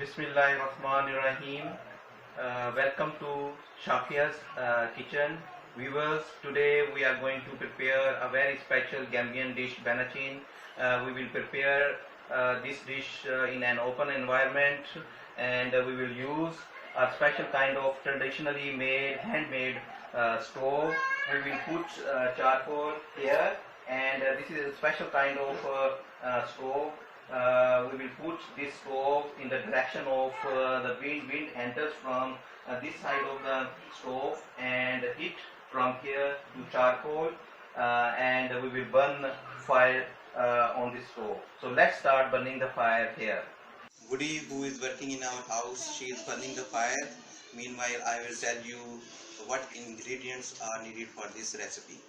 Bismillahirrahmanirrahim. Welcome to Shafia's kitchen. Viewers, today we are going to prepare a very special Gambian dish, Benachin. We will prepare this dish in an open environment, and we will use a special kind of traditionally made, handmade stove. We will put charcoal here, and this is a special kind of stove. We will put this stove in the direction of the wind. Wind enters from this side of the stove and heat from here to charcoal, and we will burn fire on this stove. So let's start burning the fire here. Woody, who is working in our house, she is burning the fire. Meanwhile, I will tell you what ingredients are needed for this recipe.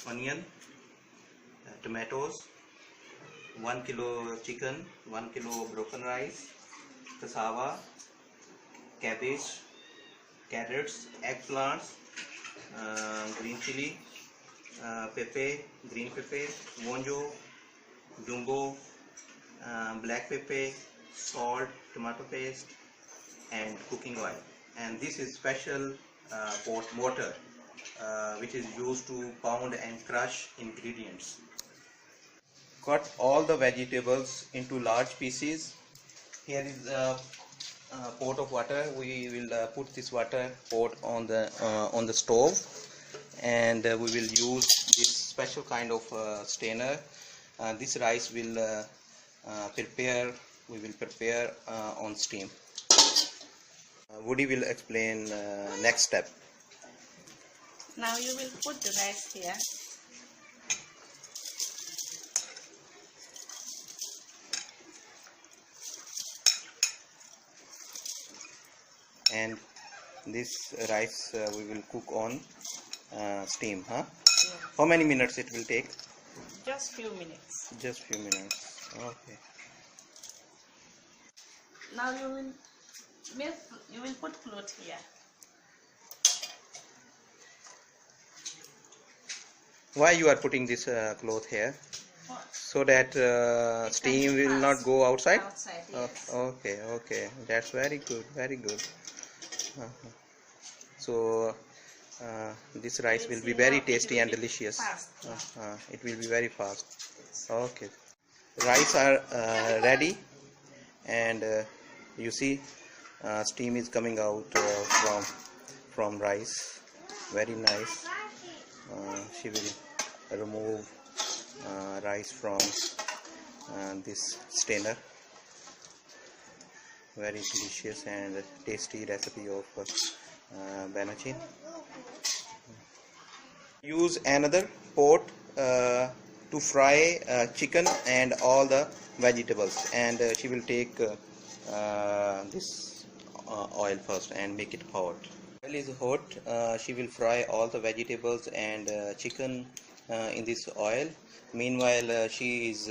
Onion, tomatoes, 1 kilo chicken, 1 kilo broken rice, cassava, cabbage, carrots, eggplants, green chili, pepper, green pepper, wonjo, jumbo, black pepper, salt, tomato paste, and cooking oil. And this is special pot mortar which is used to pound and crush ingredients. Cut all the vegetables into large pieces. Here is a pot of water. We will put this water pot on the stove, and we will use this special kind of strainer. This rice will we will prepare on steam. Woody will explain next step. Now you will put the rice here. And this rice we will cook on steam, huh? Yeah. How many minutes it will take? Just few minutes. Just few minutes. Okay. Now you will put cloth here. Why you are putting this cloth here? What? So that steam will not go outside? Outside, yes. Okay. That's very good, very good. So this rice will be very tasty and delicious. It will be very fast. Okay. Rice are ready, and you see steam is coming out from rice. Very nice. She will remove rice from this strainer. Very delicious and tasty recipe of Benachin. Use another pot to fry chicken and all the vegetables, and she will take this oil first and make it hot. Oil is hot. She will fry all the vegetables and chicken in this oil. Meanwhile, she is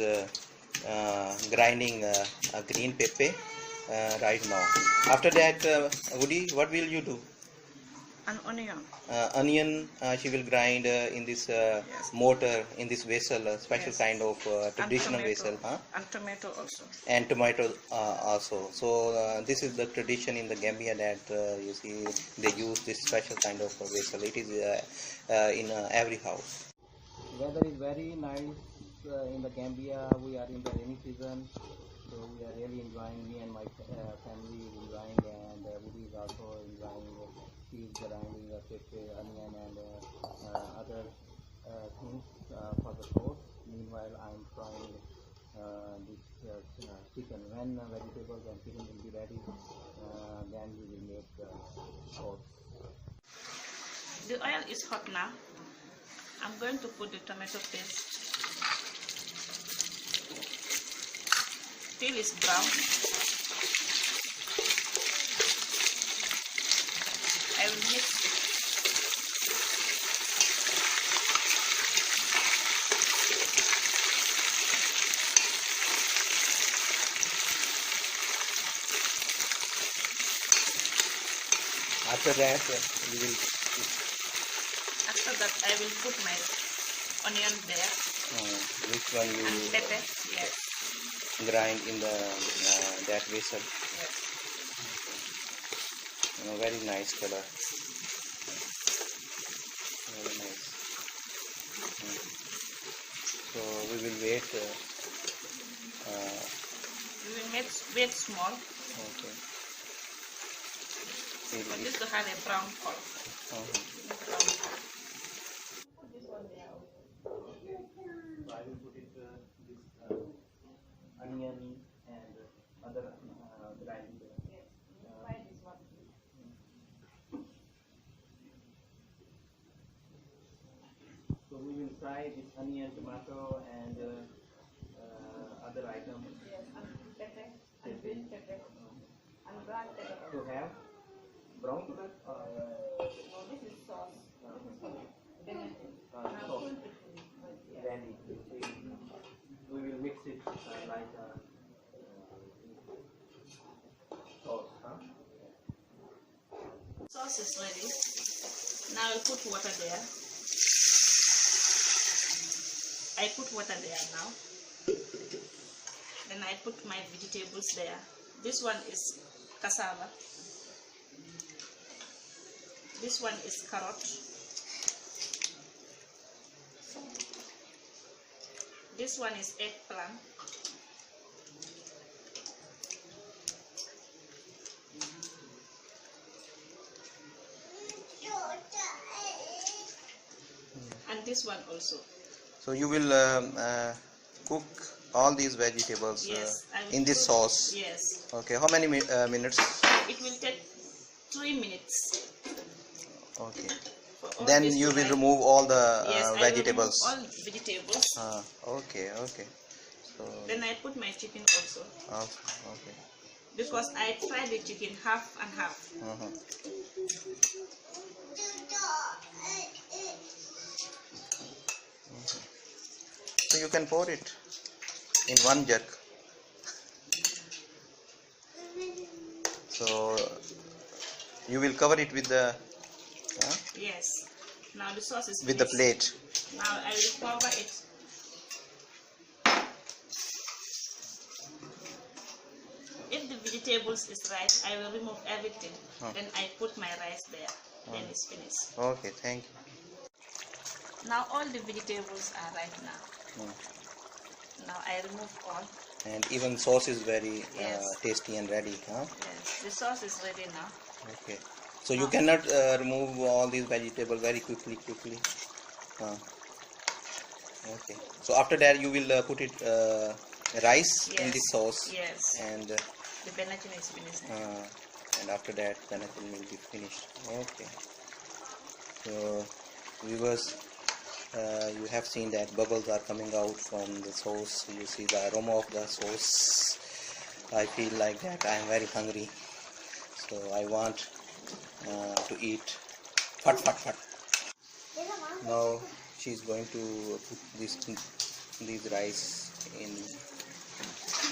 grinding a green pepper right now. After that, Woody, what will you do? An onion. Onion she will grind in this Yes. mortar, in this vessel, a special Yes. kind of traditional And tomato. vessel, huh? And tomato also. And tomato also. So this is the tradition in the Gambia that you see they use this special kind of vessel. It is in every house. Weather is very nice in the Gambia. We are in the rainy season, so we are really enjoying. Me and my family is enjoying, and Woody is also enjoying. She is grinding pepper, onion, and other things for the sauce. Meanwhile, I am frying this chicken. When vegetables and chicken will be ready, then we will make sauce. The oil is hot now. I'm going to put the tomato paste. Till it's brown. I will mix it. After that, we will. After that, I will put my onion there. Which one you? And pepper, yes. grind in the that vessel. Yes. Very nice color. Very nice. So we will wait. We will wait small. Okay. For this to have a brown color. Brown color. This one there. So I will put it this onion and other grind. Yes. Try this one. So we will fry this onion, tomato, and other items. Yes, and pepper, and green pepper, and black pepper. To have brown sugar or No, this is sauce. This is for Benachin. Now sauce. put it in. Yes. Then we will mix it like sauce. Sauce is ready. Now I put water there. I put water there now. Then I put my vegetables there. This one is cassava. This one is carrot. This one is eggplant. And this one also. So you will cook all these vegetables Yes, I will in this put- sauce. Yes. Okay. How many minutes? It will take 3 minutes. Okay. For all Then this you to will like- remove all the Yes, I will vegetables. remove all vegetables. Okay. Okay. So Then I put my chicken also. okay. Because I fry the chicken half and half. So you can pour it in one jug. So you will cover it with the Yes. Now the sauce is with the finished. plate. Now I will cover it. If the vegetables is right, I will remove everything. Then I put my rice there. Then it's finished. Okay. Thank you. Now all the vegetables are right now. Now I remove all. And even sauce is very Yes. tasty and ready. Yes, the sauce is ready now. Okay. So you cannot remove all these vegetables very quickly. Okay. So after that you will put it rice in Yes. this sauce. Yes. And The Benachin is finished. and after that Benachin will be finished. Okay. So viewers, you have seen that bubbles are coming out from the sauce. You see the aroma of the sauce. I feel like that I am very hungry, so I want to eat. Fat. Now she's going to put these rice in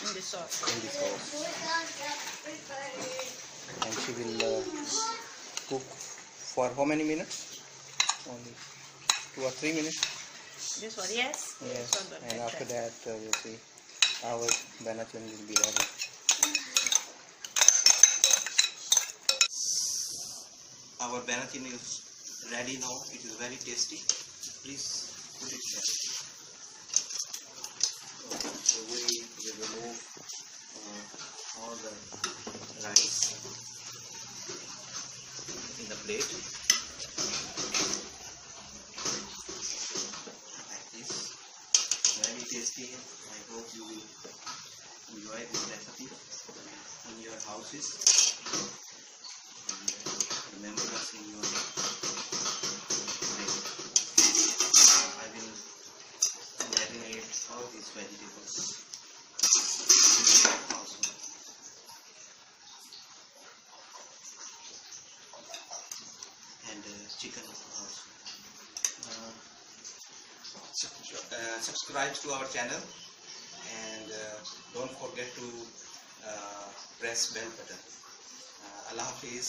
In the sauce. the sauce, and she will cook for how many minutes? Only 2 or 3 minutes. This one, yes. Yes. This one, And after that, you see our Benachin will be ready. Our Benachin is ready now. It is very tasty. Please put it here. So we will remove all the rice in the plate. Like this. Very tasty. I hope you will enjoy this recipe in your houses. And remember us in your plate. I will marinate all these vegetables also. And chicken also. Subscribe to our channel, and don't forget to press bell button. Allah Hafiz.